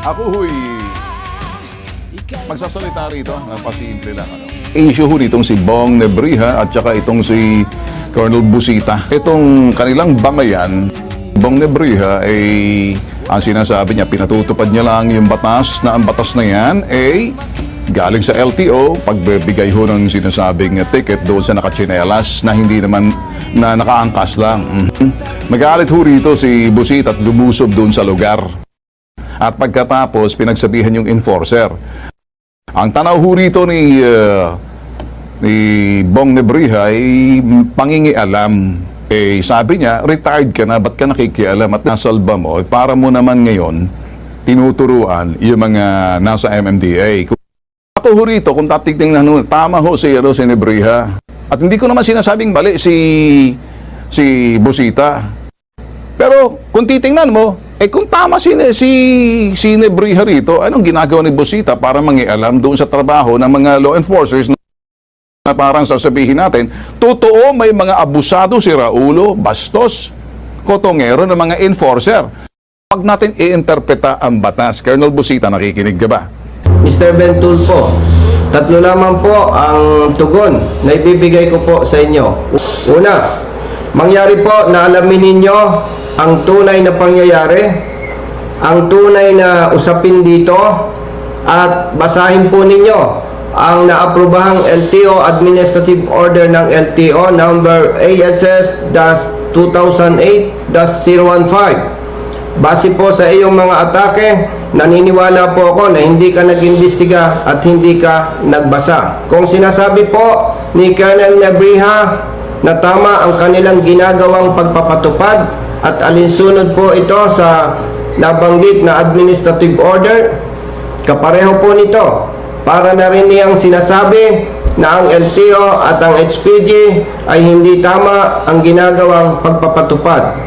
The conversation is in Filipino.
Ako huy, magsasalita rito, pasimple lang. Issue ho nitong si Bong Nebriha at saka itong si Colonel Busita. Itong kanilang bangayan, Bong Nebriha ay ang sinasabi niya, pinatutupad niya lang yung batas na ang batas na yan ay galing sa LTO, pagbibigay ho ng sinasabing ticket doon sa nakachinelas na hindi naman na nakaangkas lang. Nagalit ho rito si Busita at lumusob doon sa lugar. At pagkatapos, pinagsabihan yung enforcer. Ang tanaw ho rito ni Bong Nebriha ay pangingialam. Sabi niya, retired ka na, ba't ka nakikialam at nasalba mo? Para mo naman ngayon, tinuturuan yung mga nasa MMDA. Ako ho rito, kung tatignan, tama ho si Nebriha. At hindi ko naman sinasabing mali si Busita. Pero kung titingnan mo, kung tama si Nebriha rito, anong ginagawa ni Busita para mangialam doon sa trabaho ng mga law enforcers na parang sasabihin natin, totoo may mga abusado si Raulo, bastos, kotongero ng mga enforcer. Pag natin i-interpreta ang batas, Colonel Busita, nakikinig ka ba? Mr. Bentulfo, tatlo lamang po ang tugon na ibibigay ko po sa inyo. Una, mangyari po na alamin ninyo ang tunay na pangyayari, ang tunay na usapin dito, at basahin po ninyo ang naaprobahang LTO Administrative Order ng LTO number ASS-2008-015. Base po sa iyong mga atake, naniniwala po ako na hindi ka nag-imbestiga at hindi ka nagbasa. Kung sinasabi po ni Colonel Nebriha na tama ang kanilang ginagawang pagpapatupad at alinsunod po ito sa nabanggit na administrative order, kapareho po nito. Para na rin niyang sinasabi na ang LTO at ang HPG ay hindi tama ang ginagawang pagpapatupad.